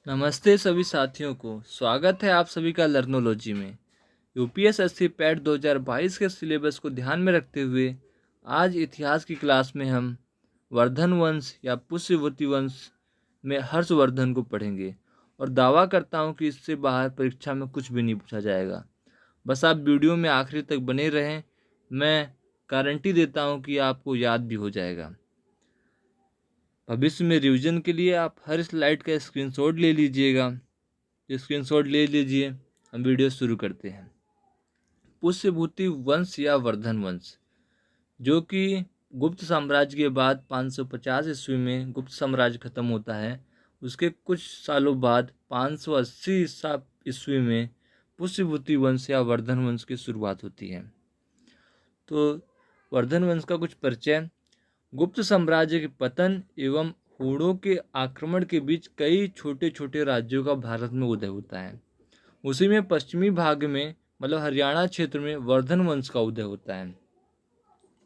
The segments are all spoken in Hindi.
नमस्ते सभी साथियों को। स्वागत है आप सभी का लर्नोलॉजी में। यूपीएसएससी पैट 2022 के सिलेबस को ध्यान में रखते हुए आज इतिहास की क्लास में हम वर्धन वंश या पुष्यवती वंश में हर्षवर्धन को पढ़ेंगे और दावा करता हूं कि इससे बाहर परीक्षा में कुछ भी नहीं पूछा जाएगा। बस आप वीडियो में आखिरी तक बने रहें, मैं गारंटी देता हूं कि आपको याद भी हो जाएगा। भविष्य में रिवीजन के लिए आप हर स्लाइड का स्क्रीनशॉट ले लीजिएगा। स्क्रीनशॉट ले लीजिए। हम वीडियो शुरू करते हैं। पुष्यभूति वंश या वर्धन वंश, जो कि गुप्त साम्राज्य के बाद 550 ईस्वी में गुप्त साम्राज्य खत्म होता है, उसके कुछ सालों बाद 580 ईस्वी में पुष्यभूति वंश या वर्धन वंश की शुरुआत होती है। तो वर्धन वंश का कुछ परिचय। गुप्त साम्राज्य के पतन एवं हूणों के आक्रमण के बीच कई छोटे छोटे राज्यों का भारत में उदय होता है। उसी में पश्चिमी भाग में मतलब हरियाणा क्षेत्र में वर्धन वंश का उदय होता है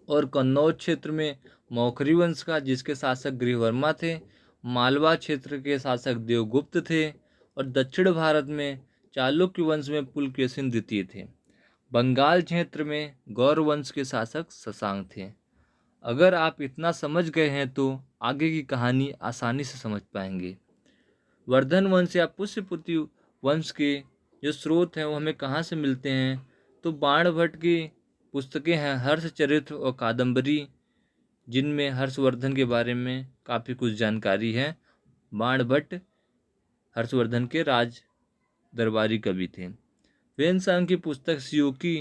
और कन्नौज क्षेत्र में मौखरी वंश का, जिसके शासक गृहवर्मा थे। मालवा क्षेत्र के शासक देवगुप्त थे और दक्षिण भारत में चालुक्य वंश में पुलकेशिन द्वितीय थे। बंगाल क्षेत्र में गौर वंश के शासक शशांक थे। अगर आप इतना समझ गए हैं तो आगे की कहानी आसानी से समझ पाएंगे। वर्धन वंश या पुष्यपुति वंश के जो स्रोत हैं वो हमें कहाँ से मिलते हैं, तो बाणभट्ट की पुस्तकें हैं हर्षचरित्र और कादम्बरी, जिनमें हर्षवर्धन के बारे में काफ़ी कुछ जानकारी है। बाणभट्ट हर्षवर्धन के राज दरबारी कवि थे। वेनसांग की पुस्तक सियोकी।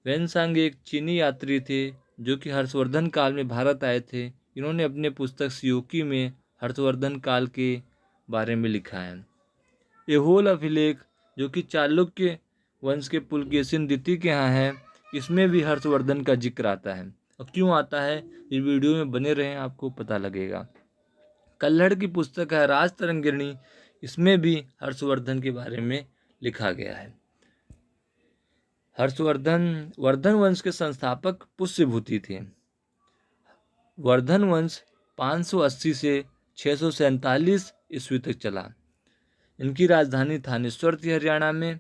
वेनसांग एक चीनी यात्री थे जो कि हर्षवर्धन काल में भारत आए थे। इन्होंने अपने पुस्तक सियोकी में हर्षवर्धन काल के बारे में लिखा है। एहोल अभिलेख, जो कि चालुक्य वंश के पुलकेशिन द्वितीय के यहाँ है, इसमें भी हर्षवर्धन का जिक्र आता है। और क्यों आता है, इस वीडियो में बने रहें, आपको पता लगेगा। कल्हड़ की पुस्तक है राजतरंगिणी, इसमें भी हर्षवर्धन के बारे में लिखा गया है। वर्धन वंश के संस्थापक पुष्यभूति थे। वर्धन वंश 580 से 647 ईस्वी तक चला। इनकी राजधानी थानेश्वर थी हरियाणा में।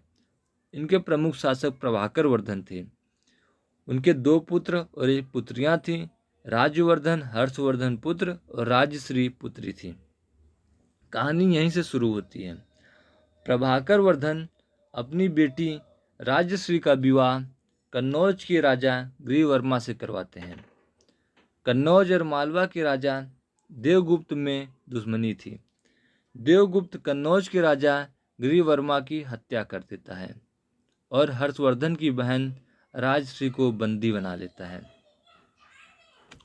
इनके प्रमुख शासक प्रभाकर वर्धन थे। उनके 2 पुत्र और 1 पुत्रियां थीं। राज्यवर्धन हर्षवर्धन पुत्र और राजश्री पुत्री थी। कहानी यहीं से शुरू होती है। प्रभाकर वर्धन अपनी बेटी राजश्री का विवाह कन्नौज के राजा गृहवर्मा से करवाते हैं। कन्नौज और मालवा के राजा देवगुप्त में दुश्मनी थी। देवगुप्त कन्नौज के राजा गृहवर्मा की हत्या कर देता है और हर्षवर्धन की बहन राजश्री को बंदी बना लेता है।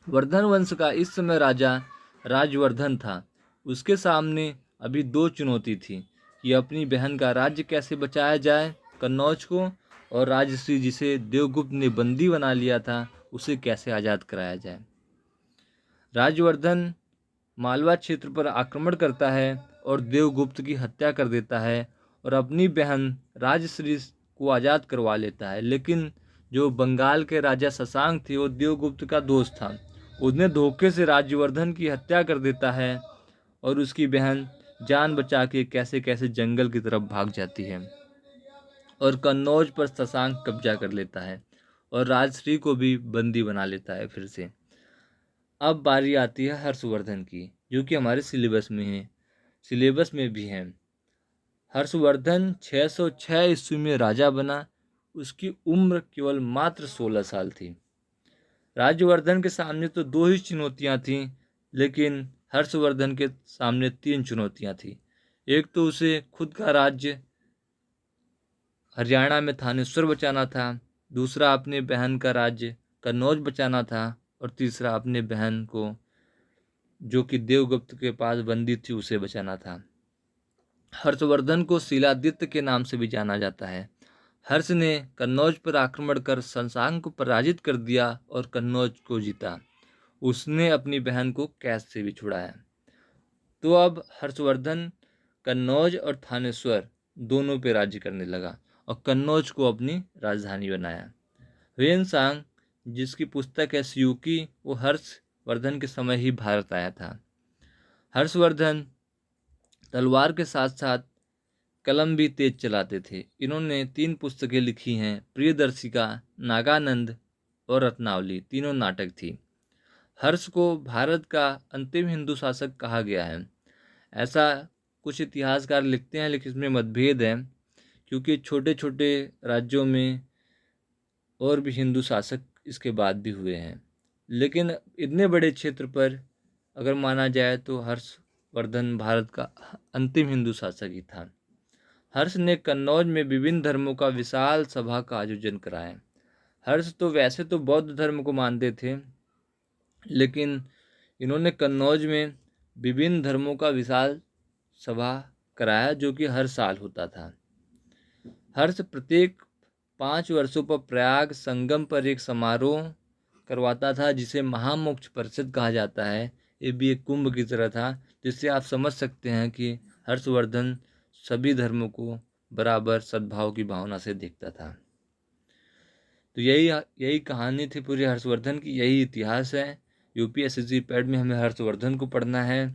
वर्धन वंश का इस समय राजा राजवर्धन था। उसके सामने अभी 2 चुनौती थी कि अपनी बहन का राज्य कैसे बचाया जाए कन्नौज को, और राजश्री जिसे देवगुप्त ने बंदी बना लिया था उसे कैसे आज़ाद कराया जाए। राजवर्धन मालवा क्षेत्र पर आक्रमण करता है और देवगुप्त की हत्या कर देता है और अपनी बहन राजश्री को आज़ाद करवा लेता है। लेकिन जो बंगाल के राजा शशांक थे वो देवगुप्त का दोस्त था। उसने धोखे से राज्यवर्धन की हत्या कर देता है और उसकी बहन जान बचा के कैसे कैसे जंगल की तरफ भाग जाती है और कन्नौज पर शशांक कब्जा कर लेता है और राजश्री को भी बंदी बना लेता है फिर से। अब बारी आती है हर्षवर्धन की, जो कि हमारे सिलेबस में भी है। हर्षवर्धन 606 ईस्वी में राजा बना। उसकी उम्र केवल मात्र 16 साल थी। राज्यवर्धन के सामने तो 2 ही चुनौतियां थीं, लेकिन हर्षवर्धन के सामने 3 चुनौतियां थीं। एक तो उसे खुद का राज्य हरियाणा में थानेश्वर बचाना था, दूसरा अपने बहन का राज्य कन्नौज बचाना था और तीसरा अपने बहन को, जो कि देवगुप्त के पास बंदी थी, उसे बचाना था। हर्षवर्धन को शिलादित्य के नाम से भी जाना जाता है। हर्ष ने कन्नौज पर आक्रमण कर शशांक को पराजित कर दिया और कन्नौज को जीता। उसने अपनी बहन को कैद से भी छुड़ाया। तो अब हर्षवर्धन कन्नौज और थानेश्वर दोनों पे राज्य करने लगा और कन्नौज को अपनी राजधानी बनाया। वेनसांग, जिसकी पुस्तक है सियूकी, वो हर्षवर्धन के समय ही भारत आया था। हर्षवर्धन तलवार के साथ साथ कलम भी तेज चलाते थे। इन्होंने 3 पुस्तकें लिखी हैं, प्रियदर्शिका, नागानंद और रत्नावली, तीनों नाटक थी। हर्ष को भारत का अंतिम हिंदू शासक कहा गया है, ऐसा कुछ इतिहासकार लिखते हैं, लेकिन इसमें मतभेद है, क्योंकि छोटे छोटे राज्यों में और भी हिंदू शासक इसके बाद भी हुए हैं, लेकिन इतने बड़े क्षेत्र पर अगर माना जाए तो हर्षवर्धन भारत का अंतिम हिंदू शासक ही था। हर्ष ने कन्नौज में विभिन्न धर्मों का विशाल सभा का आयोजन कराया। हर्ष तो वैसे तो बौद्ध धर्म को मानते थे, लेकिन इन्होंने कन्नौज में विभिन्न धर्मों का विशाल सभा कराया, जो कि हर साल होता था। हर्ष प्रत्येक 5 वर्षों पर प्रयाग संगम पर एक समारोह करवाता था, जिसे महामोक्ष परिषद कहा जाता है। ये भी एक कुंभ की तरह था, जिससे आप समझ सकते हैं कि हर्षवर्धन सभी धर्मों को बराबर सद्भाव की भावना से देखता था। तो यही कहानी थी पूरी हर्षवर्धन की, यही इतिहास है। यूपीएससी पैड में हमें हर्षवर्धन को पढ़ना है,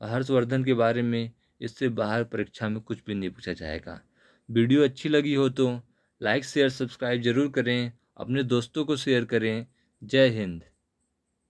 और हर्षवर्धन के बारे में इससे बाहर परीक्षा में कुछ भी नहीं पूछा जाएगा। वीडियो अच्छी लगी हो तो लाइक शेयर सब्सक्राइब जरूर करें, अपने दोस्तों को शेयर करें। जय हिंद।